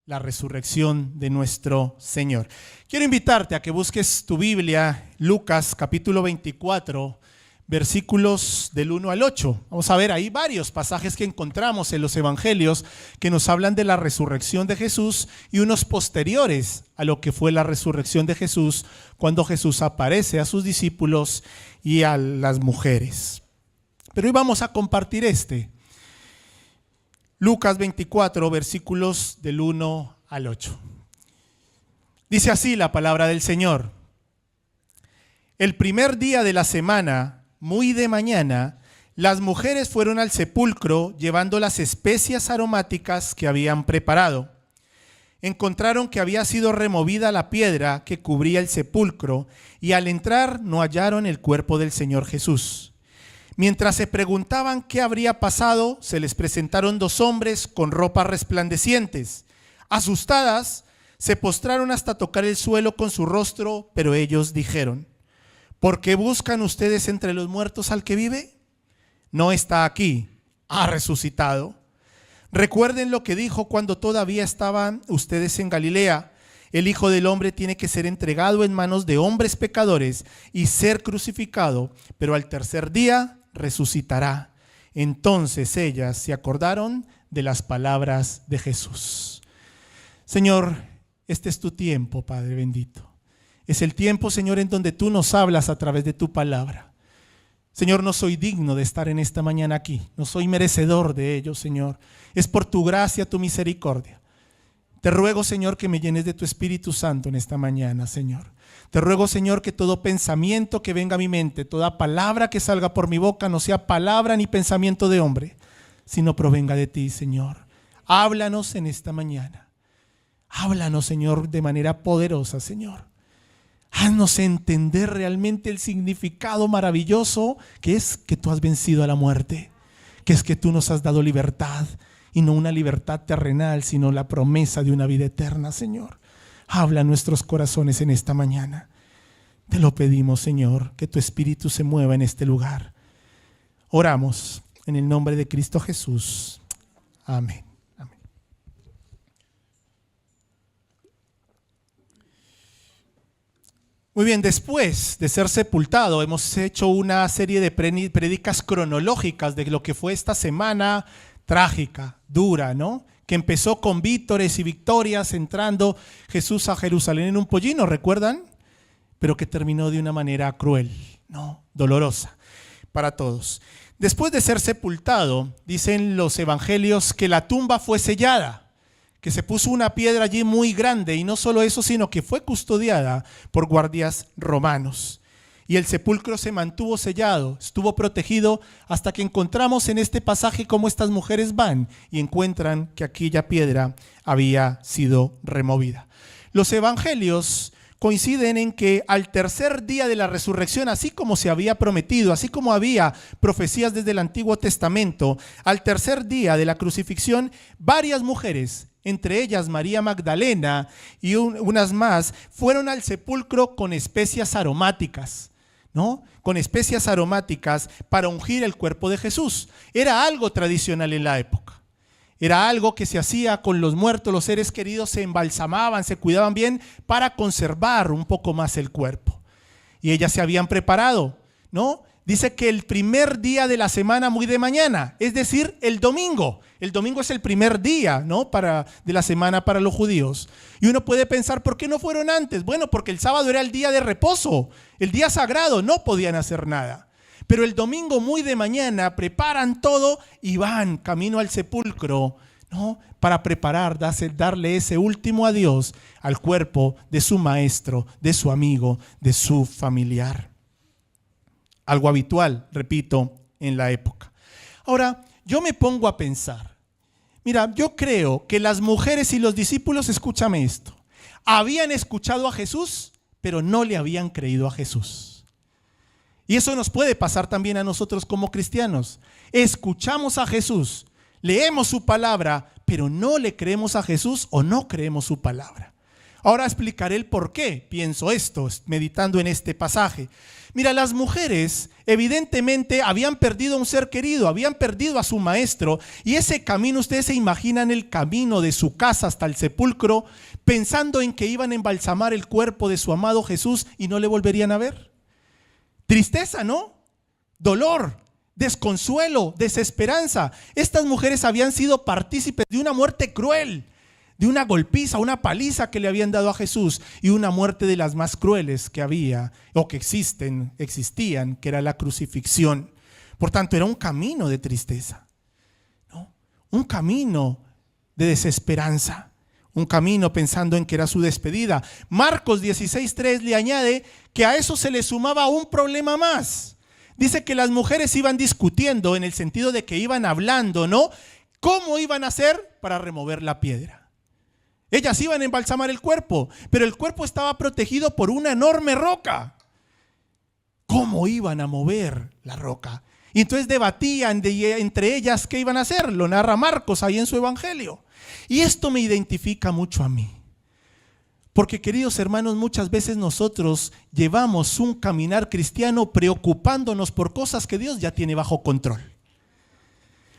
la resurrección de nuestro Señor. Quiero invitarte a que busques tu Biblia, Lucas capítulo 24, versículos del 1 al 8. Vamos a ver ahí varios pasajes que encontramos en los evangelios que nos hablan de la resurrección de Jesús y unos posteriores a lo que fue la resurrección de Jesús cuando Jesús aparece a sus discípulos y a las mujeres. Pero hoy vamos a compartir Lucas 24, versículos del 1 al 8. Dice así la palabra del Señor. El primer día de la semana, muy de mañana, las mujeres fueron al sepulcro llevando las especias aromáticas que habían preparado. Encontraron que había sido removida la piedra que cubría el sepulcro y al entrar no hallaron el cuerpo del Señor Jesús. Mientras se preguntaban qué habría pasado, se les presentaron dos hombres con ropas resplandecientes. Asustadas, se postraron hasta tocar el suelo con su rostro, pero ellos dijeron: ¿por qué buscan ustedes entre los muertos al que vive? No está aquí, ha resucitado. Recuerden lo que dijo cuando todavía estaban ustedes en Galilea. El Hijo del Hombre tiene que ser entregado en manos de hombres pecadores y ser crucificado, pero al tercer día resucitará. Entonces ellas se acordaron de las palabras de Jesús. Señor, este es tu tiempo, Padre bendito. Es el tiempo, Señor, en donde tú nos hablas a través de tu palabra. Señor, no soy digno de estar en esta mañana aquí. No soy merecedor de ello, Señor. Es por tu gracia, tu misericordia. Te ruego, Señor, que me llenes de tu Espíritu Santo en esta mañana, Señor. Te ruego, Señor, que todo pensamiento que venga a mi mente, toda palabra que salga por mi boca, no sea palabra ni pensamiento de hombre, sino provenga de ti, Señor. Háblanos en esta mañana. Háblanos, Señor, de manera poderosa, Señor. Haznos entender realmente el significado maravilloso que es que tú has vencido a la muerte, que es que tú nos has dado libertad, y no una libertad terrenal, sino la promesa de una vida eterna, Señor. Habla a nuestros corazones en esta mañana. Te lo pedimos, Señor, que tu Espíritu se mueva en este lugar. Oramos en el nombre de Cristo Jesús. Amén. Amén. Muy bien, después de ser sepultado, hemos hecho una serie de prédicas cronológicas de lo que fue esta semana trágica, dura, ¿no? Que empezó con vítores y victorias, entrando Jesús a Jerusalén en un pollino, ¿recuerdan? Pero que terminó de una manera cruel, ¿no? Dolorosa para todos. Después de ser sepultado, dicen los evangelios que la tumba fue sellada, que se puso una piedra allí muy grande, y no solo eso, sino que fue custodiada por guardias romanos. Y el sepulcro se mantuvo sellado, estuvo protegido hasta que encontramos en este pasaje cómo estas mujeres van y encuentran que aquella piedra había sido removida. Los evangelios coinciden en que al tercer día de la resurrección, así como se había prometido, así como había profecías desde el Antiguo Testamento, al tercer día de la crucifixión, varias mujeres, entre ellas María Magdalena y unas más, fueron al sepulcro con especias aromáticas, ¿no? Con especias aromáticas para ungir el cuerpo de Jesús. Era algo tradicional en la época. Era algo que se hacía con los muertos, los seres queridos se embalsamaban, se cuidaban bien para conservar un poco más el cuerpo. Y ellas se habían preparado, ¿no? Dice que el primer día de la semana, muy de mañana, es decir, el domingo. El domingo es el primer día, ¿no? de la semana para los judíos. Y uno puede pensar, ¿por qué no fueron antes? Bueno, porque el sábado era el día de reposo, el día sagrado, no podían hacer nada. Pero el domingo, muy de mañana, preparan todo y van camino al sepulcro, ¿no? Para preparar, darle ese último adiós al cuerpo de su maestro, de su amigo, de su familiar. Algo habitual, repito, en la época. Ahora, yo me pongo a pensar. Mira, yo creo que las mujeres y los discípulos, escúchame esto, habían escuchado a Jesús, pero no le habían creído a Jesús. Y eso nos puede pasar también a nosotros como cristianos. Escuchamos a Jesús, leemos su palabra, pero no le creemos a Jesús o no creemos su palabra. Ahora explicaré el por qué pienso esto, meditando en este pasaje. Mira, las mujeres evidentemente habían perdido a un ser querido, habían perdido a su maestro, y ese camino, ustedes se imaginan el camino de su casa hasta el sepulcro, pensando en que iban a embalsamar el cuerpo de su amado Jesús y no le volverían a ver. Tristeza, ¿no? Dolor, desconsuelo, desesperanza. Estas mujeres habían sido partícipes de una muerte cruel, de una golpiza, una paliza que le habían dado a Jesús, y una muerte de las más crueles que había o que existían, que era la crucifixión. Por tanto, era un camino de tristeza, ¿no? Un camino de desesperanza, un camino pensando en que era su despedida. Marcos 16:3 le añade que a eso se le sumaba un problema más. Dice que las mujeres iban discutiendo en el sentido de que iban hablando, ¿no? ¿Cómo iban a hacer para remover la piedra? Ellas iban a embalsamar el cuerpo, pero el cuerpo estaba protegido por una enorme roca. ¿Cómo iban a mover la roca? Y entonces debatían entre ellas qué iban a hacer. Lo narra Marcos ahí en su evangelio. Y esto me identifica mucho a mí. Porque, queridos hermanos, muchas veces nosotros llevamos un caminar cristiano preocupándonos por cosas que Dios ya tiene bajo control.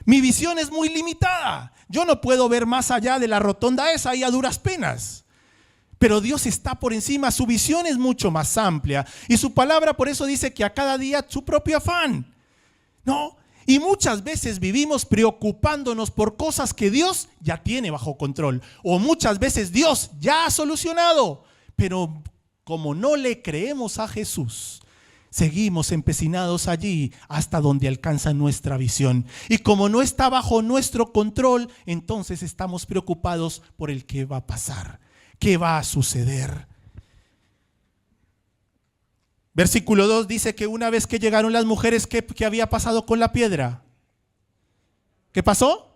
Mi visión es muy limitada. Yo no puedo ver más allá de la rotonda esa y a duras penas. Pero Dios está por encima, su visión es mucho más amplia. Y su palabra por eso dice que a cada día su propio afán, ¿no? Y muchas veces vivimos preocupándonos por cosas que Dios ya tiene bajo control. O muchas veces Dios ya ha solucionado. Pero como no le creemos a Jesús, seguimos empecinados allí hasta donde alcanza nuestra visión. Y como no está bajo nuestro control, entonces estamos preocupados por el qué va a pasar, qué va a suceder. Versículo 2 dice que una vez que llegaron las mujeres, ¿qué había pasado con la piedra? ¿Qué pasó?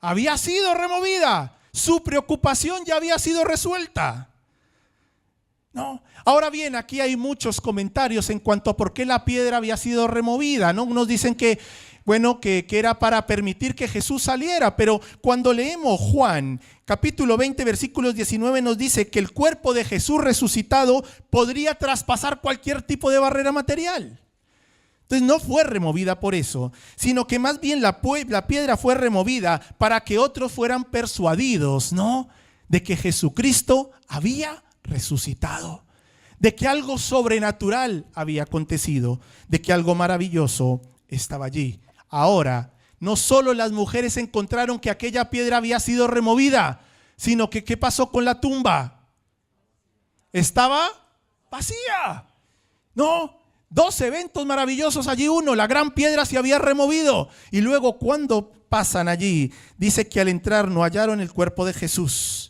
Había sido removida. Su preocupación ya había sido resuelta. No. Ahora bien, aquí hay muchos comentarios en cuanto a por qué la piedra había sido removida, ¿no? Unos dicen que, bueno, que era para permitir que Jesús saliera, pero cuando leemos Juan, capítulo 20, versículos 19, nos dice que el cuerpo de Jesús resucitado podría traspasar cualquier tipo de barrera material. Entonces no fue removida por eso, sino que más bien la piedra fue removida para que otros fueran persuadidos, ¿no?, de que Jesucristo había resucitado, de que algo sobrenatural había acontecido, de que algo maravilloso estaba allí. Ahora, no solo las mujeres encontraron que aquella piedra había sido removida, sino que ¿qué pasó con la tumba? Estaba vacía. No, dos eventos maravillosos allí. Uno, la gran piedra se había removido. Y luego cuando pasan allí, dice que al entrar no hallaron el cuerpo de Jesús.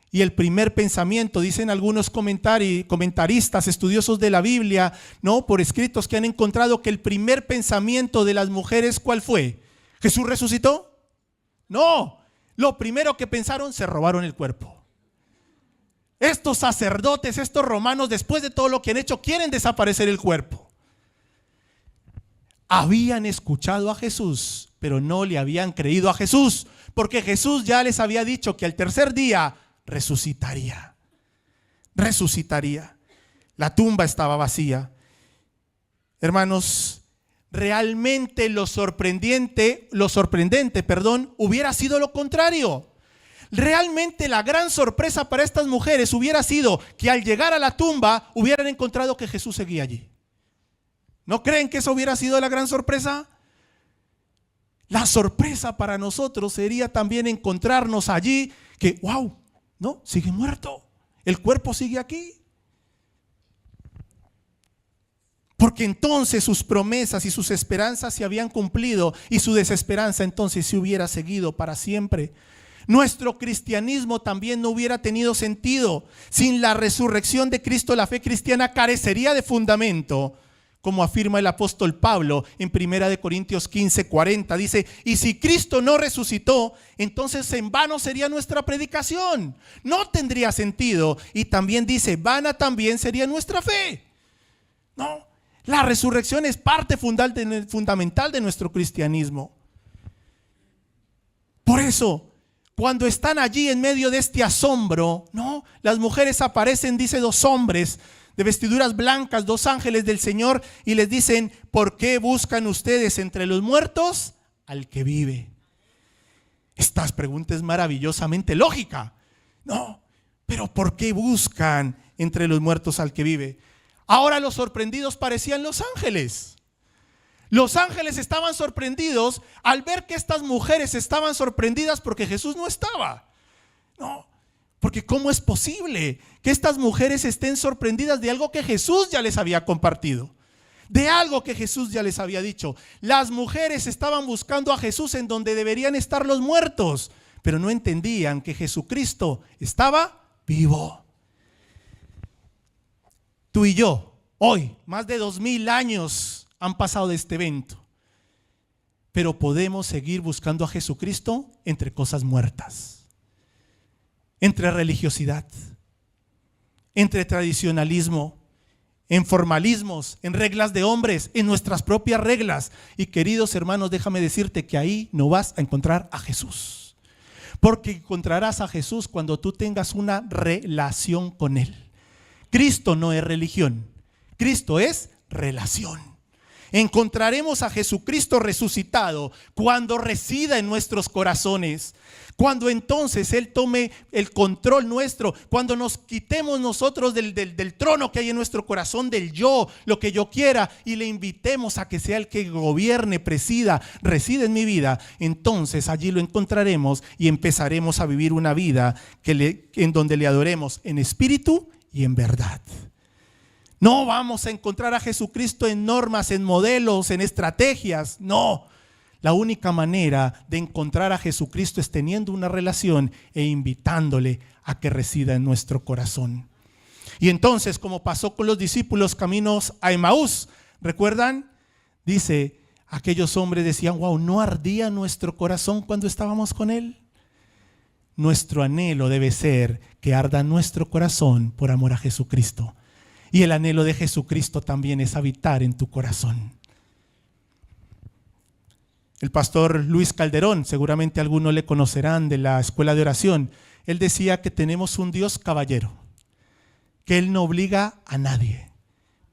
Y el primer pensamiento, dicen algunos comentaristas, estudiosos de la Biblia, ¿no?, por escritos que han encontrado, que el primer pensamiento de las mujeres, ¿cuál fue? ¿Jesús resucitó? No, lo primero que pensaron, se robaron el cuerpo. Estos sacerdotes, estos romanos, después de todo lo que han hecho, quieren desaparecer el cuerpo. Habían escuchado a Jesús, pero no le habían creído a Jesús, porque Jesús ya les había dicho que al tercer día resucitaría. La tumba estaba vacía. Hermanos, realmente lo sorprendente, hubiera sido lo contrario. Realmente la gran sorpresa para estas mujeres hubiera sido que al llegar a la tumba hubieran encontrado que Jesús seguía allí. ¿No creen que eso hubiera sido la gran sorpresa? La sorpresa para nosotros sería también encontrarnos allí que, wow, no, sigue muerto. El cuerpo sigue aquí. Porque entonces sus promesas y sus esperanzas se habían cumplido y su desesperanza entonces se hubiera seguido para siempre. Nuestro cristianismo también no hubiera tenido sentido. Sin la resurrección de Cristo, la fe cristiana carecería de fundamento. Como afirma el apóstol Pablo en 1 Corintios 15:40, dice: y si Cristo no resucitó, entonces en vano sería nuestra predicación, no tendría sentido. Y también dice: vana también sería nuestra fe. No, la resurrección es parte fundamental de nuestro cristianismo. Por eso, cuando están allí en medio de este asombro, ¿no?, las mujeres aparecen, dice, dos hombres de vestiduras blancas, 2 ángeles del Señor, y les dicen: ¿por qué buscan ustedes entre los muertos al que vive? Esta pregunta es maravillosamente lógica. No, pero ¿por qué buscan entre los muertos al que vive? Ahora los sorprendidos parecían los ángeles. Los ángeles estaban sorprendidos al ver que estas mujeres estaban sorprendidas porque Jesús no estaba. No, porque ¿cómo es posible que estas mujeres estén sorprendidas de algo que Jesús ya les había compartido? De algo que Jesús ya les había dicho. Las mujeres estaban buscando a Jesús en donde deberían estar los muertos, pero no entendían que Jesucristo estaba vivo. Tú y yo, hoy, más de 2000 años han pasado de este evento, pero podemos seguir buscando a Jesucristo entre cosas muertas, entre religiosidad, entre tradicionalismo, en formalismos, en reglas de hombres, en nuestras propias reglas. Y queridos hermanos, déjame decirte que ahí no vas a encontrar a Jesús, porque encontrarás a Jesús cuando tú tengas una relación con Él. Cristo no es religión, Cristo es relación. Encontraremos a Jesucristo resucitado cuando resida en nuestros corazones, cuando entonces Él tome el control nuestro, cuando nos quitemos nosotros del trono que hay en nuestro corazón, del yo, lo que yo quiera, y le invitemos a que sea el que gobierne, presida, reside en mi vida. Entonces allí lo encontraremos y empezaremos a vivir una vida en donde le adoremos en espíritu y en verdad. No vamos a encontrar a Jesucristo en normas, en modelos, en estrategias. No, la única manera de encontrar a Jesucristo es teniendo una relación e invitándole a que resida en nuestro corazón. Y entonces, como pasó con los discípulos caminos a Emaús, ¿recuerdan? Dice, aquellos hombres decían: wow, ¿no ardía nuestro corazón cuando estábamos con Él? Nuestro anhelo debe ser que arda nuestro corazón por amor a Jesucristo. Y el anhelo de Jesucristo también es habitar en tu corazón. El pastor Luis Calderón, seguramente algunos le conocerán de la escuela de oración, él decía que tenemos un Dios caballero, que Él no obliga a nadie,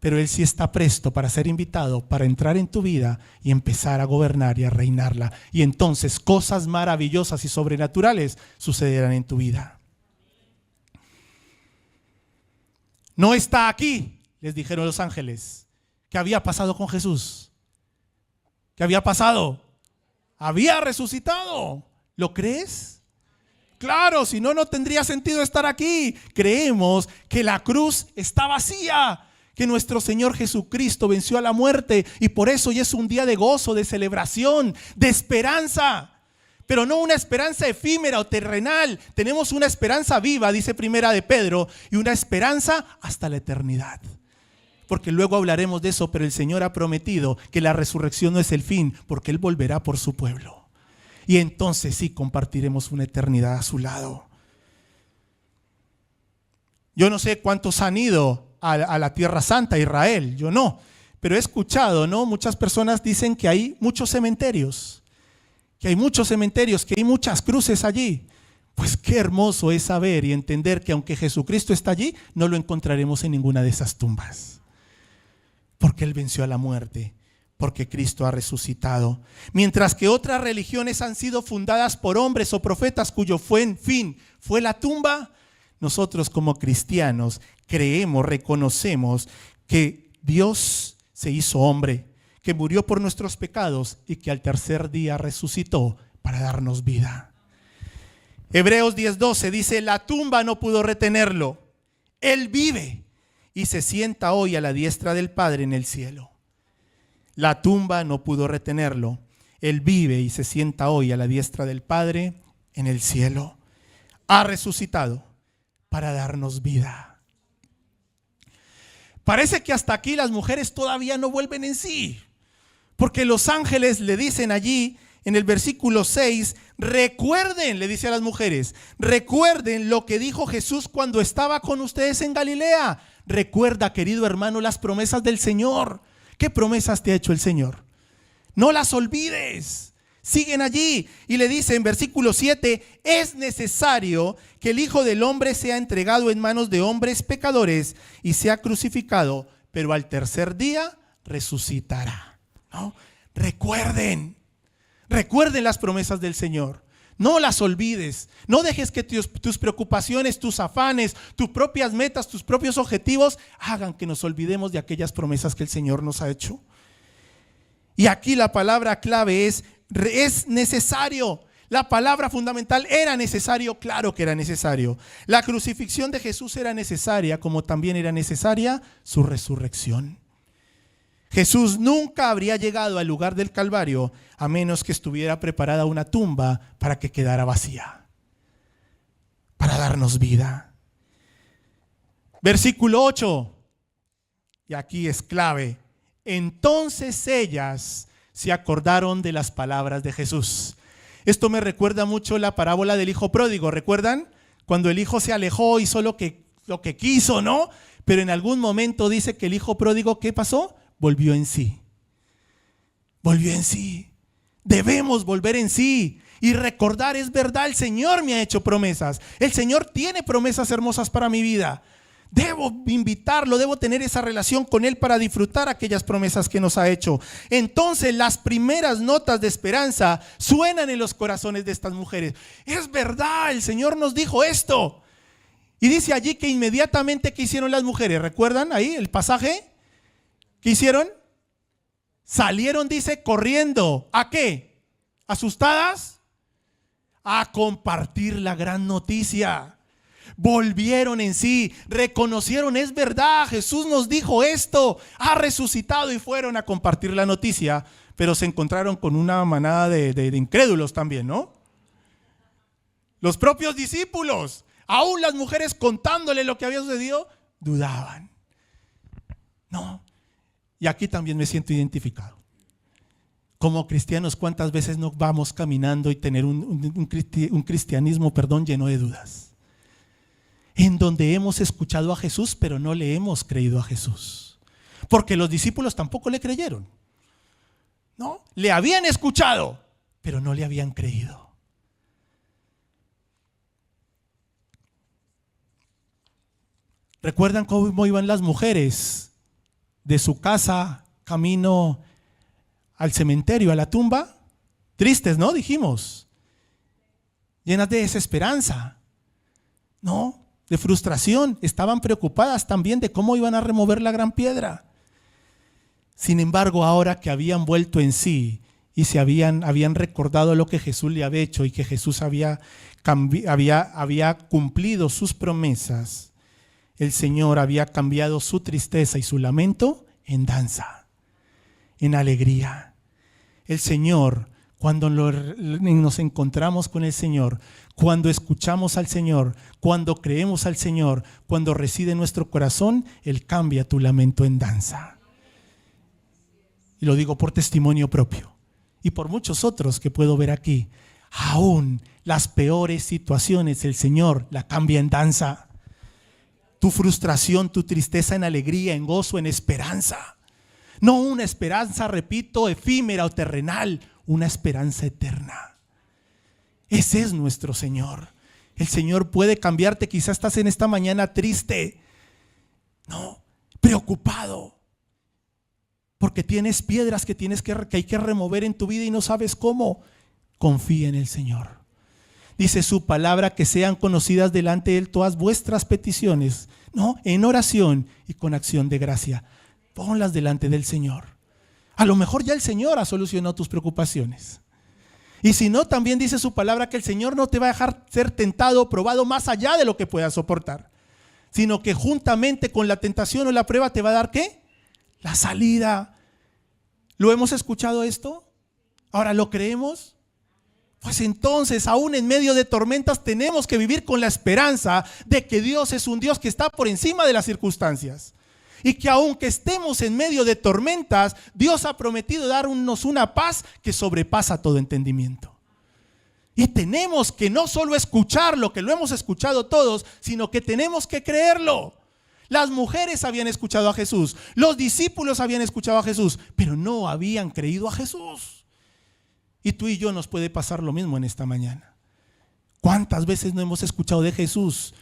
pero Él sí está presto para ser invitado, para entrar en tu vida y empezar a gobernar y a reinarla. Y entonces cosas maravillosas y sobrenaturales sucederán en tu vida. No está aquí, les dijeron los ángeles. ¿Qué había pasado con Jesús? ¿Qué había pasado? Había resucitado. ¿Lo crees? Claro, si no, no tendría sentido estar aquí. Creemos que la cruz está vacía, que nuestro Señor Jesucristo venció a la muerte, y por eso hoy es un día de gozo, de celebración, de esperanza. Pero no una esperanza efímera o terrenal. Tenemos una esperanza viva, dice Primera de Pedro, y una esperanza hasta la eternidad. Porque luego hablaremos de eso, pero el Señor ha prometido que la resurrección no es el fin, porque Él volverá por su pueblo. Y entonces sí compartiremos una eternidad a su lado. Yo no sé cuántos han ido a la Tierra Santa, a Israel, yo no. Pero he escuchado, ¿no? Muchas personas dicen que hay muchos cementerios. Que hay muchos cementerios, que hay muchas cruces allí. Pues qué hermoso es saber y entender que aunque Jesucristo está allí, no lo encontraremos en ninguna de esas tumbas. Porque Él venció a la muerte, porque Cristo ha resucitado. Mientras que otras religiones han sido fundadas por hombres o profetas cuyo fin fue la tumba, nosotros como cristianos creemos, reconocemos que Dios se hizo hombre, que murió por nuestros pecados y que al tercer día resucitó para darnos vida. Hebreos 10:12 dice: la tumba no pudo retenerlo. Él vive y se sienta hoy a la diestra del Padre en el cielo. La tumba no pudo retenerlo. Él vive y se sienta hoy a la diestra del Padre en el cielo. Ha resucitado para darnos vida. Parece que hasta aquí las mujeres todavía no vuelven en sí. Porque los ángeles le dicen allí en el versículo 6, recuerden, le dice a las mujeres, recuerden lo que dijo Jesús cuando estaba con ustedes en Galilea. Recuerda, querido hermano, las promesas del Señor. ¿Qué promesas te ha hecho el Señor? No las olvides. Siguen allí y le dice en versículo 7, es necesario que el Hijo del Hombre sea entregado en manos de hombres pecadores y sea crucificado, pero al tercer día resucitará. ¿No? Recuerden las promesas del Señor. No las olvides. No dejes que tus preocupaciones, tus afanes, tus propias metas, tus propios objetivos hagan que nos olvidemos de aquellas promesas que el Señor nos ha hecho. Y aquí la palabra clave es necesario. La palabra fundamental era necesario, claro que era necesario. La crucifixión de Jesús era necesaria, como también era necesaria su resurrección. Jesús nunca habría llegado al lugar del Calvario a menos que estuviera preparada una tumba para que quedara vacía, para darnos vida. Versículo 8, y aquí es clave. Entonces ellas se acordaron de las palabras de Jesús. Esto me recuerda mucho la parábola del hijo pródigo. ¿Recuerdan? Cuando el hijo se alejó, hizo lo que quiso, ¿no? Pero en algún momento dice que el hijo pródigo, ¿qué pasó? Volvió en sí. Volvió en sí. Debemos volver en sí y recordar, es verdad, el Señor me ha hecho promesas. El Señor tiene promesas hermosas para mi vida. Debo invitarlo, debo tener esa relación con Él para disfrutar aquellas promesas que nos ha hecho. Entonces las primeras notas de esperanza suenan en los corazones de estas mujeres. Es verdad, el Señor nos dijo esto. Y dice allí que inmediatamente, ¿qué hicieron las mujeres? ¿Recuerdan ahí el pasaje? ¿Qué hicieron? Salieron, dice, corriendo. ¿A qué? ¿Asustadas? A compartir la gran noticia. Volvieron en sí, reconocieron, es verdad, Jesús nos dijo esto, ha resucitado, y fueron a compartir la noticia, pero se encontraron con una manada de incrédulos también, ¿no? Los propios discípulos, aún las mujeres contándole lo que había sucedido, dudaban. No, y aquí también me siento identificado. Como cristianos, ¿cuántas veces no vamos caminando y tener un cristianismo, lleno de dudas? En donde hemos escuchado a Jesús, pero no le hemos creído a Jesús. Porque los discípulos tampoco le creyeron. ¿No? Le habían escuchado, pero no le habían creído. ¿Recuerdan cómo iban las mujeres de su casa camino al cementerio, a la tumba? Tristes, ¿no? Dijimos. Llenas de desesperanza. ¿No? De frustración, estaban preocupadas también de cómo iban a remover la gran piedra. Sin embargo, ahora que habían vuelto en sí y se habían recordado lo que Jesús le había hecho y que Jesús había cumplido sus promesas, el Señor había cambiado su tristeza y su lamento en danza, en alegría. El Señor, cuando nos encontramos con el Señor, cuando escuchamos al Señor, cuando creemos al Señor, cuando reside en nuestro corazón, Él cambia tu lamento en danza. Y lo digo por testimonio propio y por muchos otros que puedo ver aquí. Aún las peores situaciones, el Señor la cambia en danza. Tu frustración, tu tristeza en alegría, en gozo, en esperanza. No una esperanza, repito, efímera o terrenal, una esperanza eterna. Ese es nuestro Señor. El Señor puede cambiarte. Quizás estás en esta mañana triste, no, preocupado, porque tienes piedras que hay que remover en tu vida y no sabes cómo. Confía en el Señor. Dice su palabra que sean conocidas delante de Él todas vuestras peticiones, ¿no? En oración y con acción de gracia. Ponlas delante del Señor. A lo mejor ya el Señor ha solucionado tus preocupaciones. Y si no, también dice su palabra que el Señor no te va a dejar ser tentado o probado más allá de lo que puedas soportar, sino que juntamente con la tentación o la prueba te va a dar ¿qué? La salida. ¿Lo hemos escuchado esto? ¿Ahora lo creemos? Pues entonces, aún en medio de tormentas, tenemos que vivir con la esperanza de que Dios es un Dios que está por encima de las circunstancias. Y que aunque estemos en medio de tormentas, Dios ha prometido darnos una paz que sobrepasa todo entendimiento. Y tenemos que no solo escuchar lo que lo hemos escuchado todos, sino que tenemos que creerlo. Las mujeres habían escuchado a Jesús, los discípulos habían escuchado a Jesús, pero no habían creído a Jesús. Y tú y yo nos puede pasar lo mismo en esta mañana. ¿Cuántas veces no hemos escuchado de Jesús?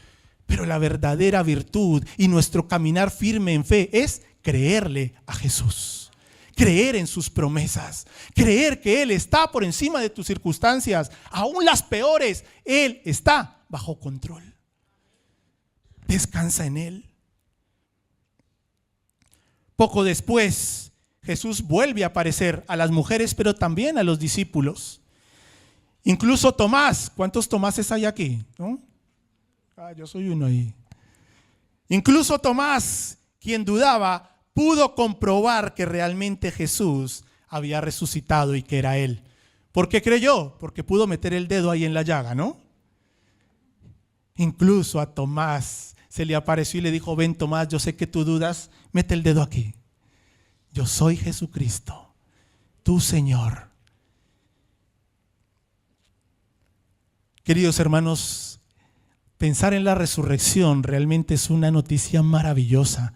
Pero la verdadera virtud y nuestro caminar firme en fe es creerle a Jesús. Creer en sus promesas. Creer que Él está por encima de tus circunstancias. Aún las peores, Él está bajo control. Descansa en Él. Poco después, Jesús vuelve a aparecer a las mujeres, pero también a los discípulos. Incluso Tomás. ¿Cuántos Tomáses hay aquí? ¿No? Yo soy uno ahí. Incluso Tomás, quien dudaba, pudo comprobar que realmente Jesús había resucitado y que era Él. ¿Por qué creyó? Porque pudo meter el dedo ahí en la llaga, ¿no? Incluso a Tomás se le apareció y le dijo: ven, Tomás, yo sé que tú dudas, mete el dedo aquí. Yo soy Jesucristo, tu Señor. Queridos hermanos, pensar en la resurrección realmente es una noticia maravillosa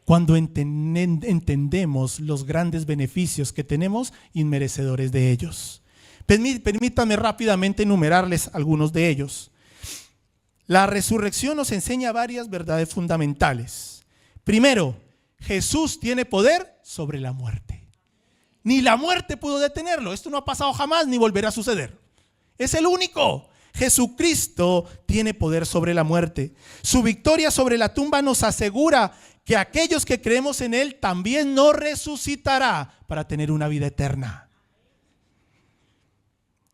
cuando entendemos los grandes beneficios que tenemos inmerecedores de ellos. Permítame rápidamente enumerarles algunos de ellos. La resurrección nos enseña varias verdades fundamentales. Primero, Jesús tiene poder sobre la muerte. Ni la muerte pudo detenerlo. Esto no ha pasado jamás ni volverá a suceder. Es el único. Jesucristo tiene poder sobre la muerte. Su victoria sobre la tumba nos asegura que aquellos que creemos en Él también nos resucitará para tener una vida eterna.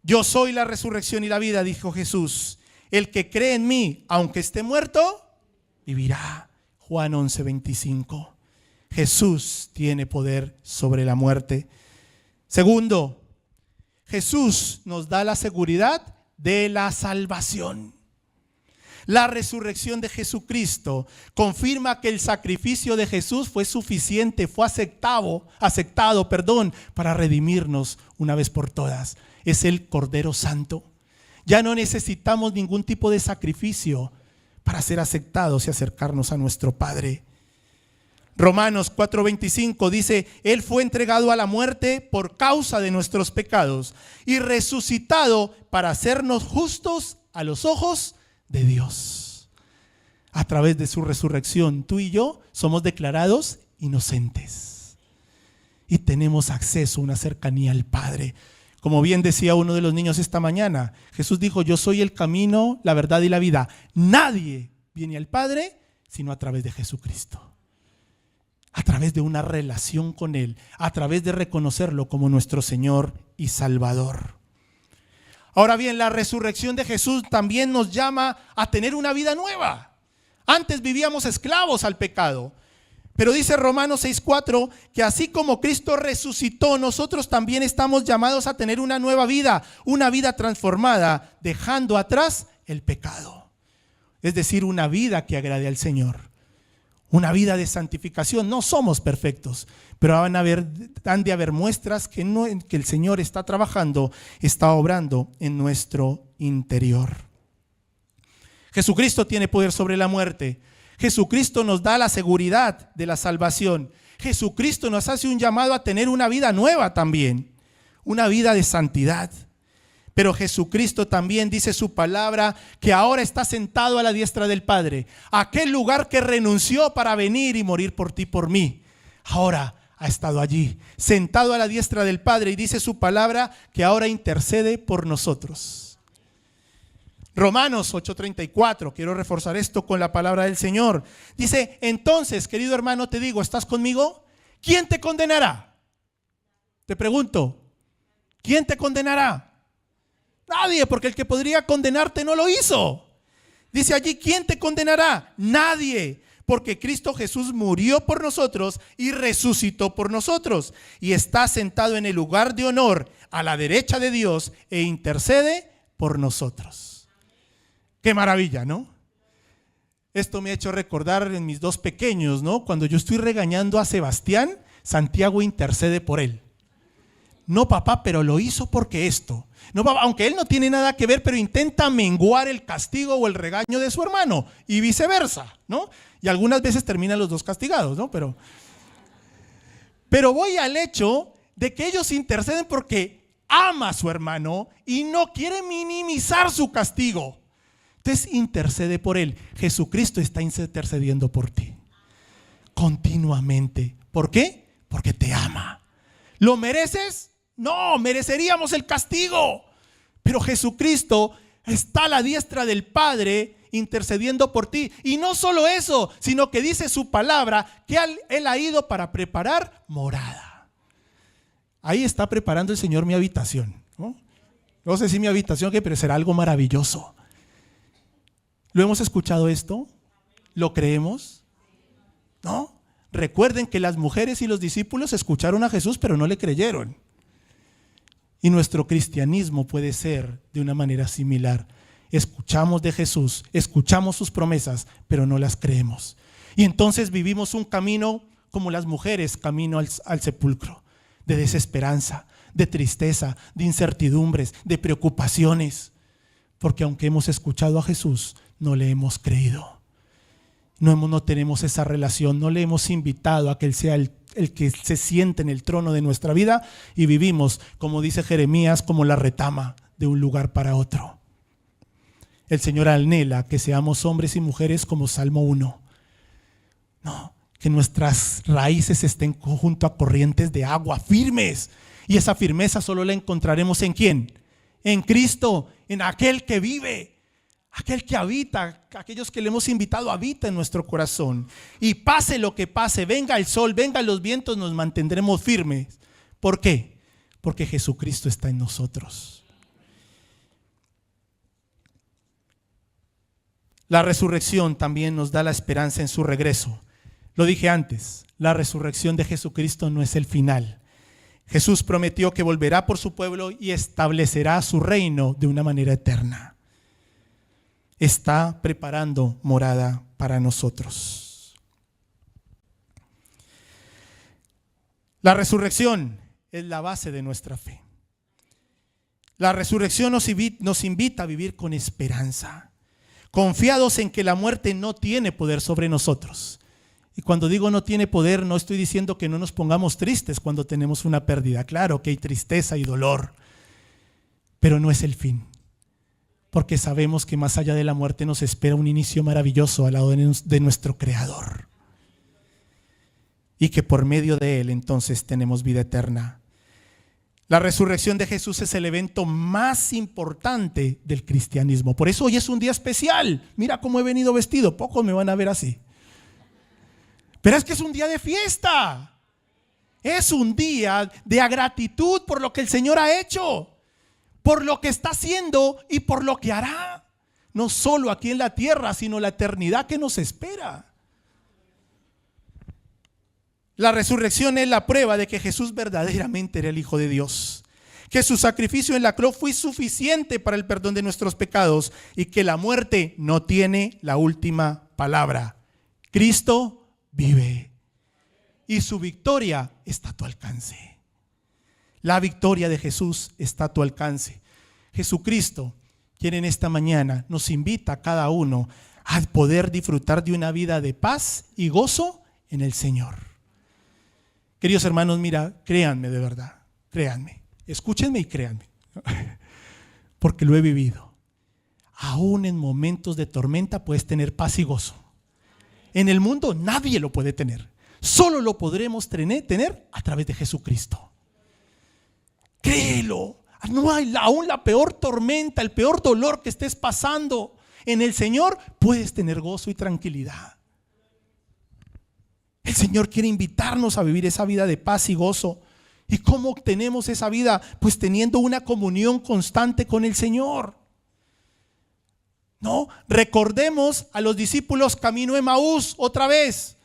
Yo soy la resurrección y la vida, dijo Jesús. El que cree en mí, aunque esté muerto, vivirá. Juan 11:25. Jesús tiene poder sobre la muerte. Segundo, Jesús nos da la seguridad de la salvación. La resurrección de Jesucristo confirma que el sacrificio de Jesús fue suficiente, fue aceptado, para redimirnos una vez por todas. Es el Cordero Santo. Ya no necesitamos ningún tipo de sacrificio para ser aceptados y acercarnos a nuestro Padre. Romanos 4:25 dice: Él fue entregado a la muerte por causa de nuestros pecados y resucitado para hacernos justos a los ojos de Dios. A través de su resurrección, tú y yo somos declarados inocentes y tenemos acceso a una cercanía al Padre. Como bien decía uno de los niños esta mañana, Jesús dijo: yo soy el camino, la verdad y la vida. Nadie viene al Padre sino a través de Jesucristo. A través de una relación con Él, a través de reconocerlo como nuestro Señor y Salvador. Ahora bien, la resurrección de Jesús también nos llama a tener una vida nueva. Antes vivíamos esclavos al pecado, pero dice Romanos 6:4 que así como Cristo resucitó, nosotros también estamos llamados a tener una nueva vida, una vida transformada, dejando atrás el pecado. Es decir, una vida que agrade al Señor. Una vida de santificación. No somos perfectos, pero han de haber muestras que el Señor está trabajando, está obrando en nuestro interior. Jesucristo tiene poder sobre la muerte. Jesucristo nos da la seguridad de la salvación. Jesucristo nos hace un llamado a tener una vida nueva también, una vida de santidad. Pero Jesucristo también dice su palabra que ahora está sentado a la diestra del Padre. Aquel lugar que renunció para venir y morir por ti y por mí. Ahora ha estado allí, sentado a la diestra del Padre, y dice su palabra que ahora intercede por nosotros. Romanos 8:34, quiero reforzar esto con la palabra del Señor. Dice: entonces, querido hermano, te digo, ¿estás conmigo? ¿Quién te condenará? Te pregunto, ¿quién te condenará? Nadie, porque el que podría condenarte no lo hizo. Dice allí: ¿quién te condenará? Nadie, porque Cristo Jesús murió por nosotros y resucitó por nosotros y está sentado en el lugar de honor a la derecha de Dios e intercede por nosotros. Qué maravilla, ¿no? Esto me ha hecho recordar en mis dos pequeños, ¿no? Cuando yo estoy regañando a Sebastián, Santiago intercede por él. No, papá, pero lo hizo porque esto. No, papá, aunque él no tiene nada que ver, pero intenta menguar el castigo o el regaño de su hermano y viceversa, ¿no? Y algunas veces terminan los dos castigados, ¿no? Pero voy al hecho de que ellos interceden porque ama a su hermano y no quiere minimizar su castigo. Entonces intercede por él. Jesucristo está intercediendo por ti continuamente. ¿Por qué? Porque te ama. ¿Lo mereces? No, mereceríamos el castigo. Pero Jesucristo está a la diestra del Padre intercediendo por ti. Y no solo eso, sino que dice su palabra que Él ha ido para preparar morada. Ahí está preparando el Señor mi habitación. No sé si mi habitación, pero será algo maravilloso. ¿Lo hemos escuchado esto? ¿Lo creemos? ¿No? Recuerden que las mujeres y los discípulos escucharon a Jesús, pero no le creyeron. Y nuestro cristianismo puede ser de una manera similar. Escuchamos de Jesús, escuchamos sus promesas, pero no las creemos. Y entonces vivimos un camino como las mujeres, camino al sepulcro, de desesperanza, de tristeza, de incertidumbres, de preocupaciones. Porque aunque hemos escuchado a Jesús, no le hemos creído. No tenemos esa relación, no le hemos invitado a que Él sea el que se siente en el trono de nuestra vida y vivimos, como dice Jeremías, como la retama de un lugar para otro. El Señor anhela que seamos hombres y mujeres como Salmo 1. No, que nuestras raíces estén junto a corrientes de agua firmes. Y esa firmeza solo la encontraremos ¿en quién? En Cristo, en aquel que vive. Aquel que habita, aquellos que le hemos invitado habita en nuestro corazón. Y pase lo que pase, venga el sol, vengan los vientos, nos mantendremos firmes. ¿Por qué? Porque Jesucristo está en nosotros. La resurrección también nos da la esperanza en su regreso. Lo dije antes, la resurrección de Jesucristo no es el final. Jesús prometió que volverá por su pueblo y establecerá su reino de una manera eterna. Está preparando morada para nosotros. La resurrección es la base de nuestra fe. La resurrección nos invita a vivir con esperanza, confiados en que la muerte no tiene poder sobre nosotros. Y cuando digo no tiene poder, no estoy diciendo que no nos pongamos tristes cuando tenemos una pérdida. Claro que hay tristeza y dolor, pero no es el fin. Porque sabemos que más allá de la muerte nos espera un inicio maravilloso al lado de nuestro Creador. Y que por medio de Él entonces tenemos vida eterna. La resurrección de Jesús es el evento más importante del cristianismo. Por eso hoy es un día especial. Mira cómo he venido vestido. Pocos me van a ver así. Pero es que es un día de fiesta. Es un día de gratitud por lo que el Señor ha hecho, por lo que está haciendo y por lo que hará, no solo aquí en la tierra, sino la eternidad que nos espera. La resurrección es la prueba de que Jesús verdaderamente era el Hijo de Dios, que su sacrificio en la cruz fue suficiente para el perdón de nuestros pecados y que la muerte no tiene la última palabra. Cristo vive y su victoria está a tu alcance. La victoria de Jesús está a tu alcance. Jesucristo, quien en esta mañana nos invita a cada uno a poder disfrutar de una vida de paz y gozo en el Señor. Queridos hermanos, mira, créanme de verdad, créanme, escúchenme y créanme, porque lo he vivido. Aún en momentos de tormenta puedes tener paz y gozo. En el mundo nadie lo puede tener, solo lo podremos tener a través de Jesucristo. Créelo, no hay aún la peor tormenta, el peor dolor que estés pasando. En el Señor puedes tener gozo y tranquilidad. El Señor quiere invitarnos a vivir esa vida de paz y gozo. ¿Y cómo obtenemos esa vida? Pues teniendo una comunión constante con el Señor. No, recordemos a los discípulos camino a Emaús otra vez.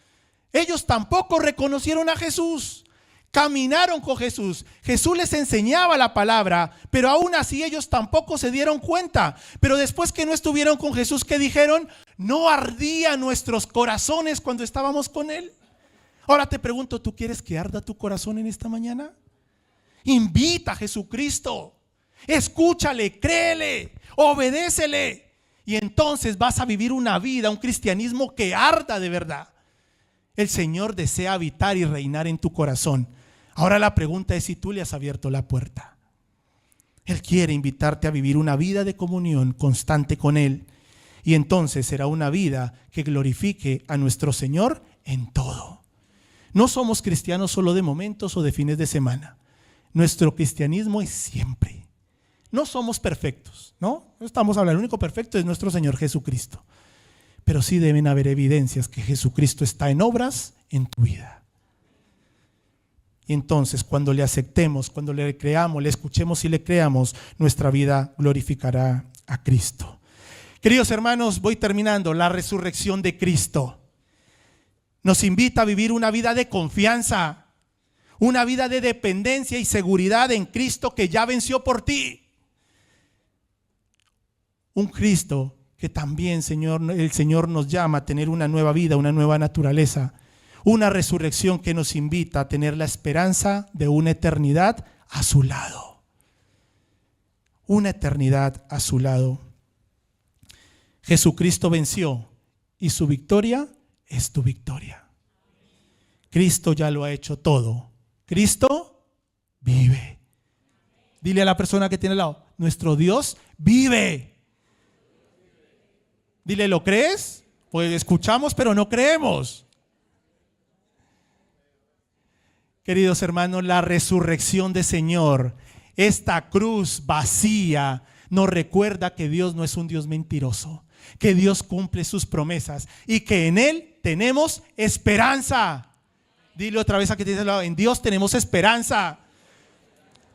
Ellos tampoco reconocieron a Jesús. Caminaron con Jesús. Jesús les enseñaba la palabra, pero aún así ellos tampoco se dieron cuenta. Pero después que no estuvieron con Jesús, ¿qué dijeron? ¿No ardían nuestros corazones cuando estábamos con Él? Ahora te pregunto, ¿tú quieres que arda tu corazón en esta mañana? Invita a Jesucristo. Escúchale, créele, obedécele. Y entonces vas a vivir una vida, un cristianismo que arda de verdad. El Señor desea habitar y reinar en tu corazón. Ahora la pregunta es si tú le has abierto la puerta. Él quiere invitarte a vivir una vida de comunión constante con Él. Y entonces será una vida que glorifique a nuestro Señor en todo. No somos cristianos solo de momentos o de fines de semana. Nuestro cristianismo es siempre. No somos perfectos, ¿no? No estamos hablando, el único perfecto es nuestro Señor Jesucristo. Pero sí deben haber evidencias que Jesucristo está en obras en tu vida. Y entonces cuando le aceptemos, cuando le creamos, le escuchemos y le creamos, nuestra vida glorificará a Cristo. Queridos hermanos, voy terminando. La resurrección de Cristo nos invita a vivir una vida de confianza, una vida de dependencia y seguridad en Cristo que ya venció por ti. Un Cristo que también, el Señor nos llama a tener una nueva vida, una nueva naturaleza. Una resurrección que nos invita a tener la esperanza de una eternidad a su lado. Una eternidad a su lado. Jesucristo venció y su victoria es tu victoria. Cristo ya lo ha hecho todo. Cristo vive. Dile a la persona que tiene al lado, nuestro Dios vive. Dile, ¿lo crees? Pues escuchamos, pero no creemos. Queridos hermanos, la resurrección del Señor, esta cruz vacía, nos recuerda que Dios no es un Dios mentiroso, que Dios cumple sus promesas y que en Él tenemos esperanza. Dile otra vez a que te dice al lado, en Dios tenemos esperanza.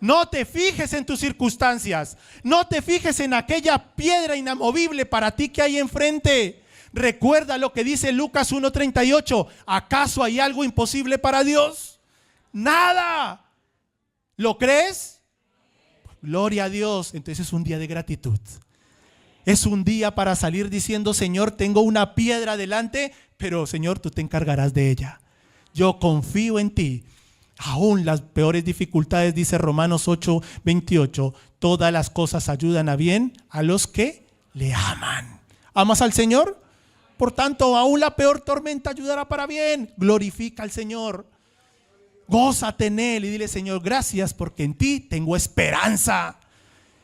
No te fijes en tus circunstancias, no te fijes en aquella piedra inamovible para ti que hay enfrente. Recuerda lo que dice Lucas 1:38, ¿acaso hay algo imposible para Dios? Nada. ¿Lo crees? Gloria a Dios. Entonces es un día de gratitud. Es un día para salir diciendo, Señor, tengo una piedra delante, pero Señor, tú te encargarás de ella. Yo confío en ti. Aún las peores dificultades, dice Romanos 8:28, todas las cosas ayudan a bien a los que le aman. ¿Amas al Señor? Por tanto, aún la peor tormenta ayudará para bien. Glorifica al Señor. Gózate en Él y dile, Señor, gracias porque en ti tengo esperanza.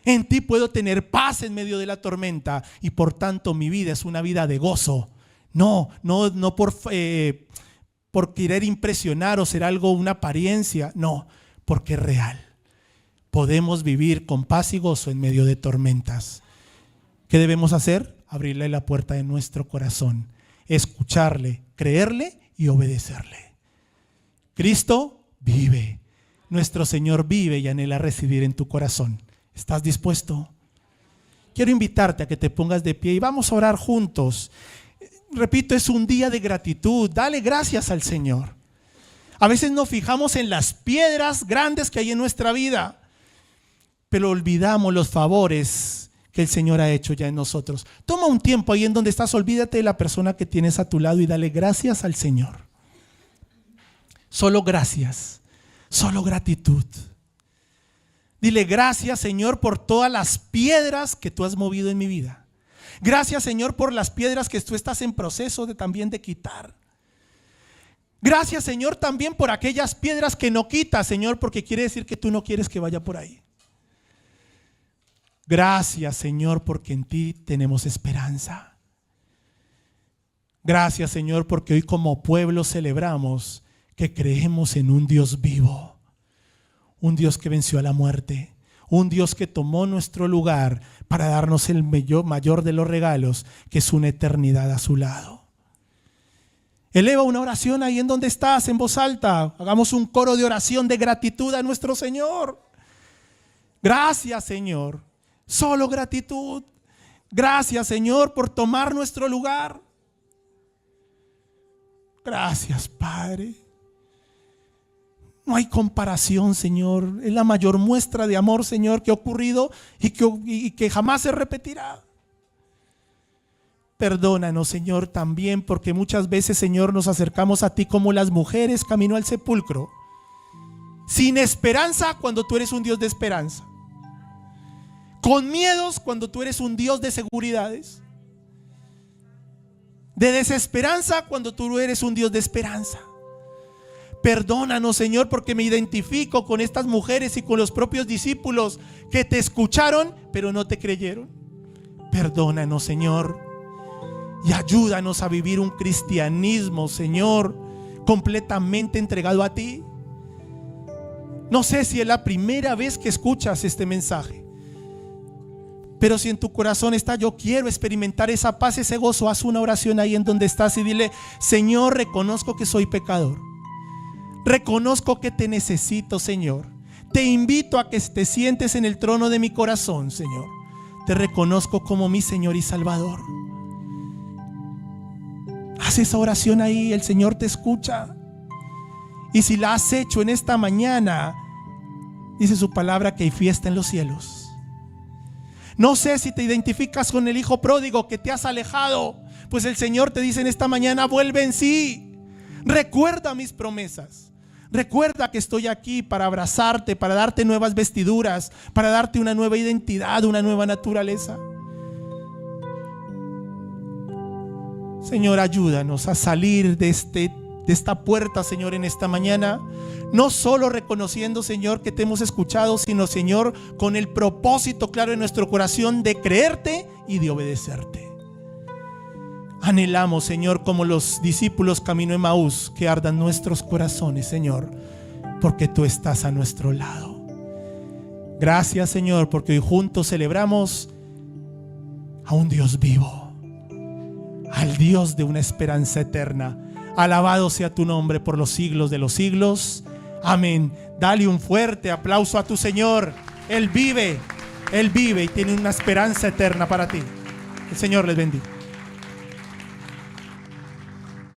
En ti puedo tener paz en medio de la tormenta y por tanto mi vida es una vida de gozo. No por querer impresionar o ser algo, una apariencia. No, porque es real. Podemos vivir con paz y gozo en medio de tormentas. ¿Qué debemos hacer? Abrirle la puerta de nuestro corazón, escucharle, creerle y obedecerle. Cristo vive. Nuestro Señor vive y anhela residir en tu corazón. ¿Estás dispuesto? Quiero invitarte a que te pongas de pie y vamos a orar juntos. Repito, es un día de gratitud. Dale gracias al Señor. A veces nos fijamos en las piedras grandes que hay en nuestra vida, pero olvidamos los favores que el Señor ha hecho ya en nosotros. Toma un tiempo ahí en donde estás, olvídate de la persona que tienes a tu lado y dale gracias al Señor. Solo gracias, solo gratitud. Dile gracias, Señor, por todas las piedras que tú has movido en mi vida. Gracias, Señor, por las piedras que tú estás en proceso también de quitar. Gracias, Señor, también por aquellas piedras que no quitas, Señor, porque quiere decir que tú no quieres que vaya por ahí. Gracias, Señor, porque en ti tenemos esperanza. Gracias, Señor, porque hoy como pueblo celebramos que creemos en un Dios vivo, un Dios que venció a la muerte, un Dios que tomó nuestro lugar para darnos el mayor de los regalos, que es una eternidad a su lado. Eleva una oración ahí en donde estás, en voz alta. Hagamos un coro de oración de gratitud a nuestro Señor. Gracias, Señor. Solo gratitud. Gracias, Señor, por tomar nuestro lugar. Gracias, Padre. No hay comparación, Señor. Es la mayor muestra de amor, Señor, que ha ocurrido y que jamás se repetirá. Perdónanos, Señor, también porque muchas veces, Señor, nos acercamos a ti como las mujeres camino al sepulcro, sin esperanza cuando tú eres un Dios de esperanza, con miedos cuando tú eres un Dios de seguridades, de desesperanza cuando tú eres un Dios de esperanza. Perdónanos, Señor, porque me identifico con estas mujeres y con los propios discípulos que te escucharon, pero no te creyeron. Perdónanos, Señor, y ayúdanos a vivir un cristianismo, Señor, completamente entregado a ti. No sé si es la primera vez que escuchas este mensaje, pero si en tu corazón está: yo quiero experimentar esa paz, ese gozo, haz una oración ahí en donde estás y dile: Señor, reconozco que soy pecador, reconozco que te necesito, Señor. Te invito a que te sientes en el trono de mi corazón, Señor. Te reconozco como mi Señor y Salvador. Haz esa oración ahí, el Señor te escucha. Y si la has hecho en esta mañana, dice su palabra que hay fiesta en los cielos. No sé si te identificas con el hijo pródigo que te has alejado, pues el Señor te dice en esta mañana: vuelve en sí. Recuerda mis promesas. Recuerda que estoy aquí para abrazarte, para darte nuevas vestiduras, para darte una nueva identidad, una nueva naturaleza. Señor, ayúdanos a salir de esta puerta, Señor, en esta mañana, no solo reconociendo, Señor, que te hemos escuchado, sino, Señor, con el propósito claro en nuestro corazón de creerte y de obedecerte. Anhelamos, Señor, como los discípulos camino a Emaús, que ardan nuestros corazones, Señor, porque tú estás a nuestro lado. Gracias, Señor, porque hoy juntos celebramos a un Dios vivo, al Dios de una esperanza eterna. Alabado sea tu nombre por los siglos de los siglos. Amén. Dale un fuerte aplauso a tu Señor. Él vive y tiene una esperanza eterna para ti. El Señor les bendiga.